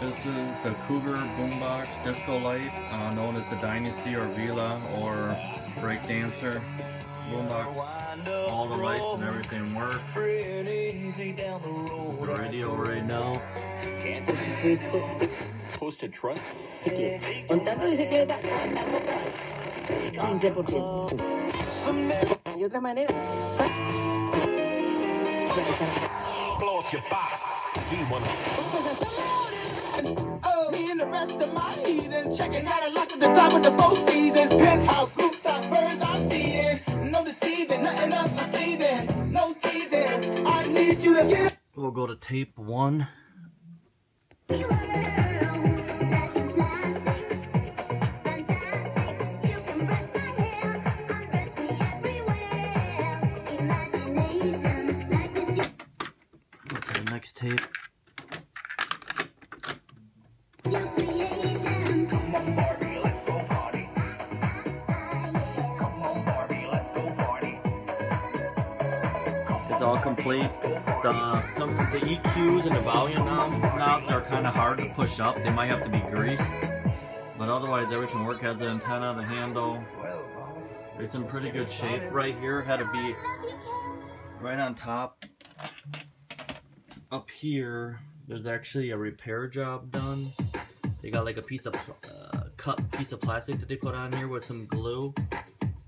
This is the Cougar Boombox Disco Light, known as the Dynasty or Vila or Breakdancer Boombox. All the lights and everything work. The radio right now. Supposed to trust. Contando dice que está 15%. Y otra manera. Blow up your box. Me and the rest of my heathens checking out a lock at the top of the Four Seasons. Penthouse, rooftop, birds I'm feeding. No deceiving, nothing up for Steven. No teasing. I need you to get. We'll go to tape 1. Okay, next tape. It's all complete. The EQs and the volume knobs are kind of hard to push up. They might have to be greased, but otherwise everything works. Has the antenna, the handle. It's in pretty good shape. Right here had to be right on top. Up here, there's actually a repair job done. They got like a piece of cut piece of plastic that they put on here with some glue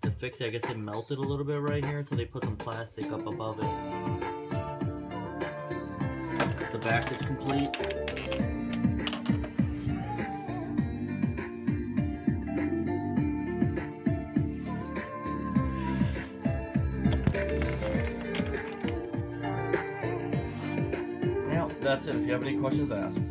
to fix it. I guess it melted a little bit right here, so they put some plastic up above it. The back is complete. Well, that's it. If you have any questions, ask.